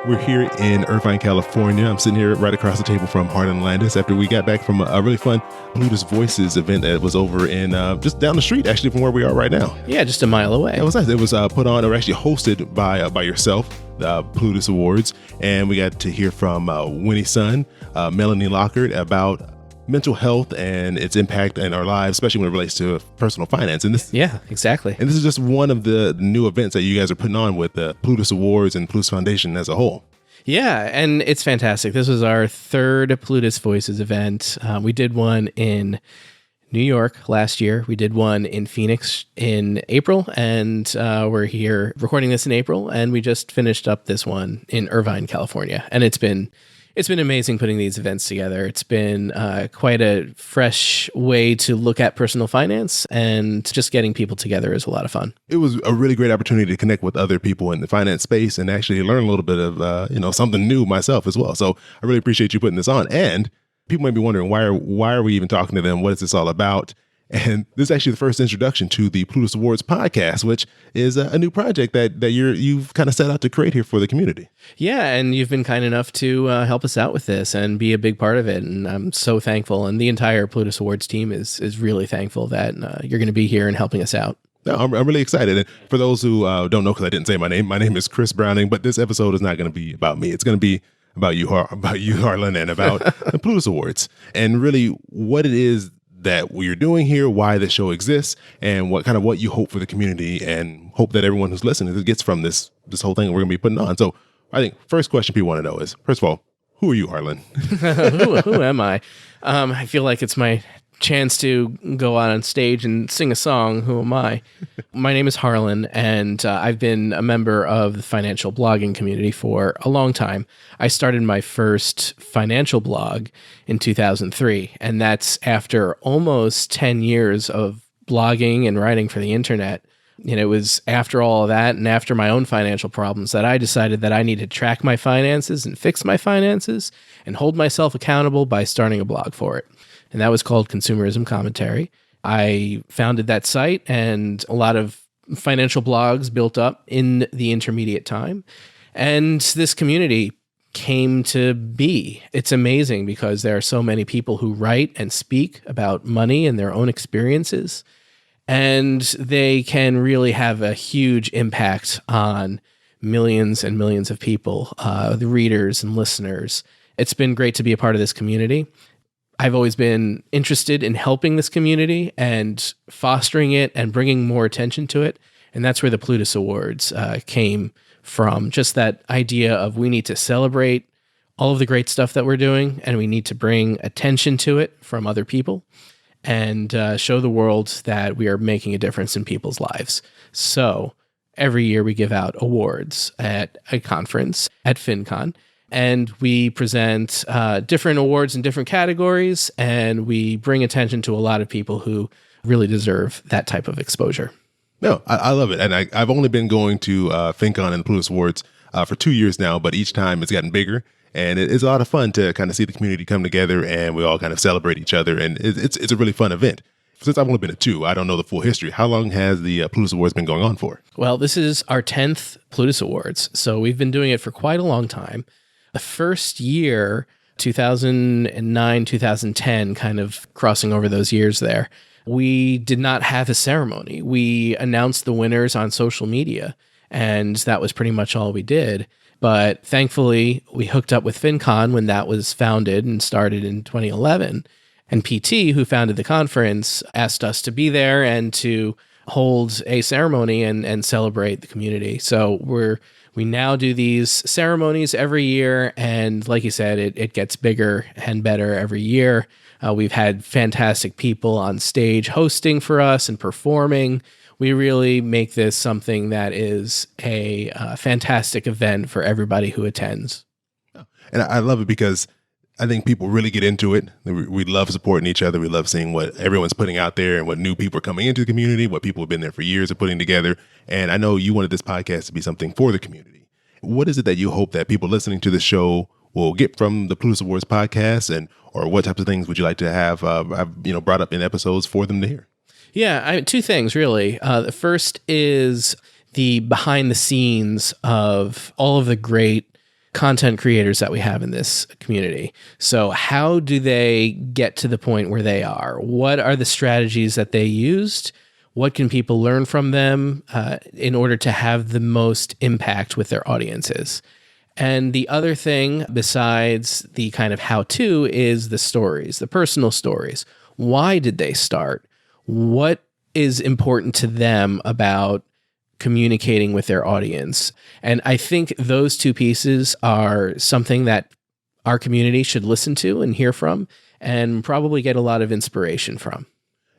We're here in Irvine, California. I'm sitting here right across the table from Harlan Landis after we got back from a really fun Plutus Voices event that was over in just down the street, actually, from where we are right now. Yeah, just a mile away. It was nice. It was put on, or actually hosted by yourself, the Plutus Awards, and we got to hear from Winnie Sun, Melanie Lockhart about mental health and its impact in our lives, especially when it relates to personal finance. And yeah, exactly. And this is just one of the new events that you guys are putting on with the Plutus Awards and Plutus Foundation as a whole. Yeah, and it's fantastic. This was our third Plutus Voices event. We did one in New York last year. We did one in Phoenix in April, and we're here recording this in April, and we just finished up this one in Irvine, California. And it's been amazing putting these events together. It's been quite a fresh way to look at personal finance, and just getting people together is a lot of fun. It was a really great opportunity to connect with other people in the finance space and actually learn a little bit of something new myself as well. So I really appreciate you putting this on. And people might be wondering, why are we even talking to them? What is this all about? And this is actually the first introduction to the Plutus Awards podcast, which is a new project that you've kind of set out to create here for the community. Yeah, and you've been kind enough to help us out with this and be a big part of it. And I'm so thankful. And the entire Plutus Awards team is really thankful that you're going to be here and helping us out. No, I'm really excited. And for those who don't know, because I didn't say my name is Chris Browning, but this episode is not going to be about me. It's going to be about you, Harlan, and about the Plutus Awards, and really what it is that we're doing here, why the show exists, and what you hope for the community, and hope that everyone who's listening gets from this whole thing we're going to be putting on. So I think first question people want to know is, first of all, who are you, Harlan? who am I? I feel like it's my chance to go out on stage and sing a song. Who am I? My name is Harlan, and I've been a member of the financial blogging community for a long time. I started my first financial blog in 2003, and that's after almost 10 years of blogging and writing for the internet. And it was after all of that and after my own financial problems that I decided that I needed to track my finances and fix my finances and hold myself accountable by starting a blog for it. And that was called Consumerism Commentary. I founded that site, and a lot of financial blogs built up in the intermediate time. And this community came to be. It's amazing because there are so many people who write and speak about money and their own experiences. And they can really have a huge impact on millions and millions of people, the readers and listeners. It's been great to be a part of this community. I've always been interested in helping this community and fostering it and bringing more attention to it. And that's where the Plutus Awards came from. Just that idea of we need to celebrate all of the great stuff that we're doing, and we need to bring attention to it from other people and show the world that we are making a difference in people's lives. So every year we give out awards at a conference at FinCon. And we present different awards in different categories, and we bring attention to a lot of people who really deserve that type of exposure. No, I love it. And I've only been going to FinCon and the Plutus Awards for 2 years now, but each time it's gotten bigger. And it's a lot of fun to kind of see the community come together, and we all kind of celebrate each other. And it's a really fun event. Since I've only been to 2, I don't know the full history. How long has the Plutus Awards been going on for? Well, this is our 10th Plutus Awards. So we've been doing it for quite a long time. The first year, 2009, 2010, kind of crossing over those years there, we did not have a ceremony. We announced the winners on social media, and that was pretty much all we did. But thankfully, we hooked up with FinCon when that was founded and started in 2011. And PT, who founded the conference, asked us to be there and to hold a ceremony and celebrate the community. So we now do these ceremonies every year, and like you said, it gets bigger and better every year. We've had fantastic people on stage hosting for us and performing. We really make this something that is a fantastic event for everybody who attends. And I love it because I think people really get into it. We love supporting each other. We love seeing what everyone's putting out there and what new people are coming into the community, what people have been there for years are putting together. And I know you wanted this podcast to be something for the community. What is it that you hope that people listening to the show will get from the Plutus Awards podcast, or what types of things would you like to have brought up in episodes for them to hear? Yeah, 2 things really. The first is the behind the scenes of all of the great content creators that we have in this community. So how do they get to the point where they are? What are the strategies that they used? What can people learn from them in order to have the most impact with their audiences? And the other thing besides the kind of how-to is the stories, the personal stories. Why did they start? What is important to them about communicating with their audience? And I think those two pieces are something that our community should listen to and hear from and probably get a lot of inspiration from.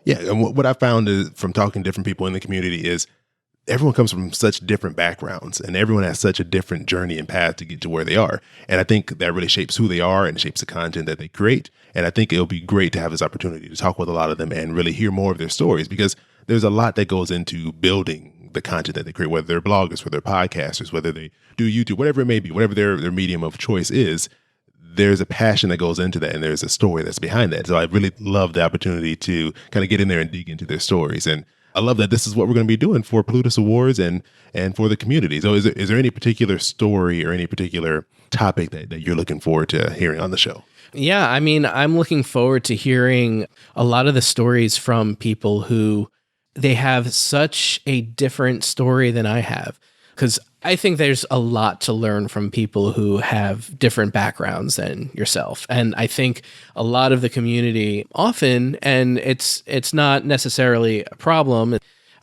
Yeah, and what I found is from talking to different people in the community is everyone comes from such different backgrounds and everyone has such a different journey and path to get to where they are. And I think that really shapes who they are and shapes the content that they create. And I think it'll be great to have this opportunity to talk with a lot of them and really hear more of their stories, because there's a lot that goes into building the content that they create, whether they're bloggers, whether they're podcasters, whether they do YouTube, whatever it may be, whatever their medium of choice is. There's a passion that goes into that and there's a story that's behind that. So I really love the opportunity to kind of get in there and dig into their stories. And I love that this is what we're going to be doing for Plutus Awards and for the community. So is there any particular story or any particular topic that you're looking forward to hearing on the show? Yeah, I mean, I'm looking forward to hearing a lot of the stories from people who they have such a different story than I have, because I think there's a lot to learn from people who have different backgrounds than yourself. And I think a lot of the community often, and it's not necessarily a problem,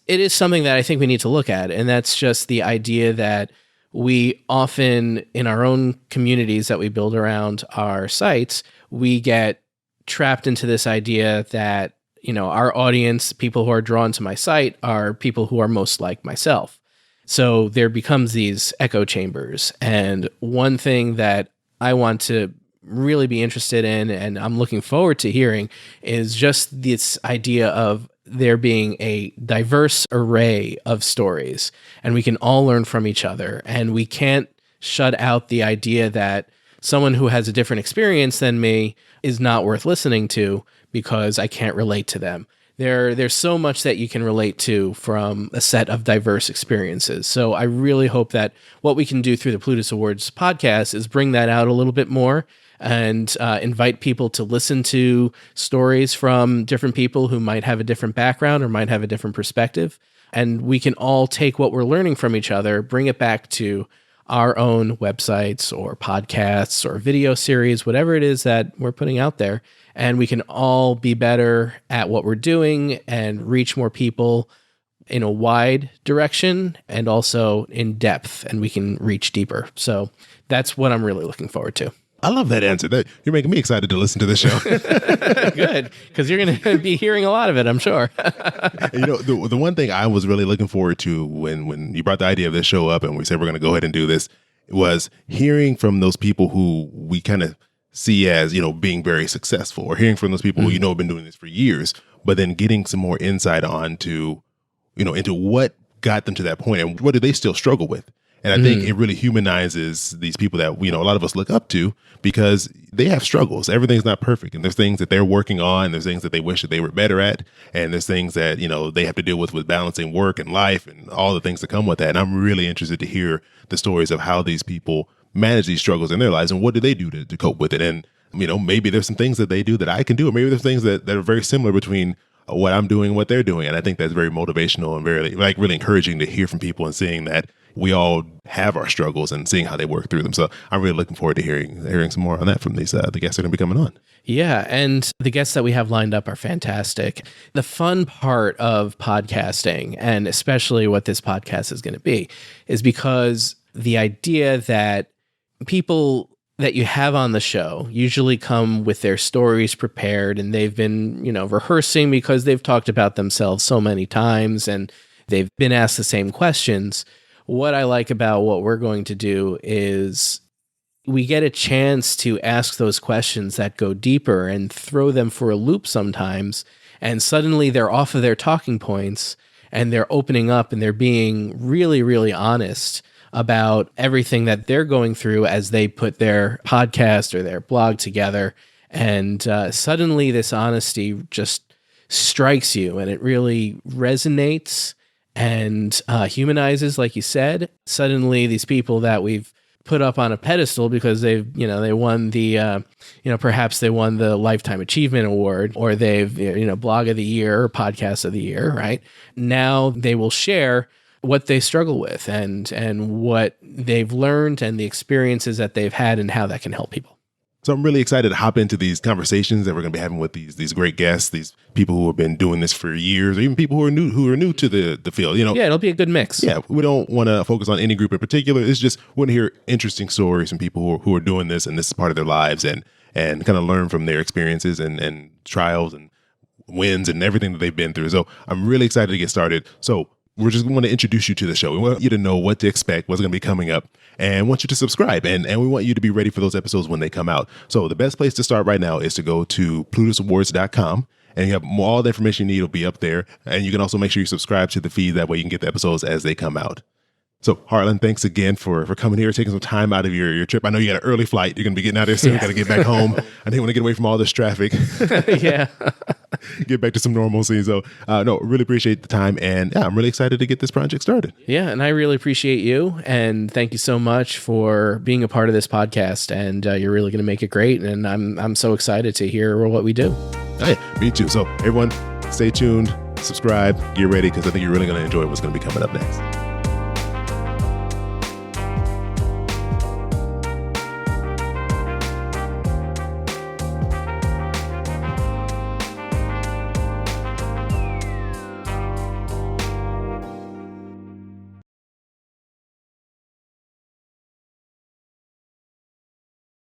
it is something that I think we need to look at. And that's just the idea that we often, in our own communities that we build around our sites, we get trapped into this idea that, you know, our audience, people who are drawn to my site, are people who are most like myself. So there becomes these echo chambers. And one thing that I want to really be interested in, and I'm looking forward to hearing, is just this idea of there being a diverse array of stories, and we can all learn from each other. And we can't shut out the idea that someone who has a different experience than me is not worth listening to because I can't relate to them. There's so much that you can relate to from a set of diverse experiences. So I really hope that what we can do through the Plutus Awards podcast is bring that out a little bit more and invite people to listen to stories from different people who might have a different background or might have a different perspective. And we can all take what we're learning from each other, bring it back to our own websites or podcasts or video series, whatever it is that we're putting out there. And we can all be better at what we're doing and reach more people in a wide direction and also in depth, and we can reach deeper. So that's what I'm really looking forward to. I love that answer. You're making me excited to listen to the show. Good, because you're going to be hearing a lot of it, I'm sure. You know, the one thing I was really looking forward to when you brought the idea of this show up and we said we're going to go ahead and do this was hearing from those people who we kind of see as, you know, being very successful, or hearing from those people who, you know, have been doing this for years, but then getting some more insight onto, you know, into what got them to that point and what do they still struggle with. And I think it really humanizes these people that, you know, a lot of us look up to because they have struggles. Everything's not perfect. And there's things that they're working on. There's things that they wish that they were better at. And there's things that, you know, they have to deal with balancing work and life and all the things that come with that. And I'm really interested to hear the stories of how these people manage these struggles in their lives and what do they do to cope with it. And, you know, maybe there's some things that they do that I can do, or maybe there's things that are very similar between what I'm doing and what they're doing. And I think that's very motivational and very, like, really encouraging to hear from people and seeing that we all have our struggles and seeing how they work through them. So I'm really looking forward to hearing some more on that from these the guests that are going to be coming on. Yeah, and the guests that we have lined up are fantastic. The fun part of podcasting, and especially what this podcast is going to be, is because the idea that people that you have on the show usually come with their stories prepared, and they've been, you know, rehearsing because they've talked about themselves so many times and they've been asked the same questions. What I like about what we're going to do is we get a chance to ask those questions that go deeper and throw them for a loop sometimes. And suddenly they're off of their talking points and they're opening up and they're being really, really honest about everything that they're going through as they put their podcast or their blog together. And suddenly this honesty just strikes you and it really resonates and humanizes, like you said. Suddenly these people that we've put up on a pedestal because they won the, perhaps they won the Lifetime Achievement Award, or they've, blog of the year or podcast of the year, right? Now they will share what they struggle with and what they've learned and the experiences that they've had and how that can help people. So I'm really excited to hop into these conversations that we're going to be having with these great guests, these people who have been doing this for years, or even people who are new to the field. Yeah, it'll be a good mix. Yeah, we don't want to focus on any group in particular. It's just we want to hear interesting stories from people who are doing this, and this is part of their lives, and kind of learn from their experiences and trials and wins and everything that they've been through. So I'm really excited to get started. So we're just going to introduce you to the show. We want you to know what to expect, what's going to be coming up, and want you to subscribe. And we want you to be ready for those episodes when they come out. So the best place to start right now is to go to PlutusAwards.com, and you have all the information you need will be up there. And you can also make sure you subscribe to the feed. That way you can get the episodes as they come out. So Harlan, thanks again for coming here, taking some time out of your trip. I know you got an early flight. You're going to be getting out of there soon. Got to get back home. I didn't want to get away from all this traffic. Yeah. Get back to some normalcy. So no, really appreciate the time. And yeah, I'm really excited to get this project started. Yeah. And I really appreciate you. And thank you so much for being a part of this podcast. And you're really going to make it great. And I'm so excited to hear what we do. Oh, yeah, me too. So everyone, stay tuned, subscribe, get ready, because I think you're really going to enjoy what's going to be coming up next.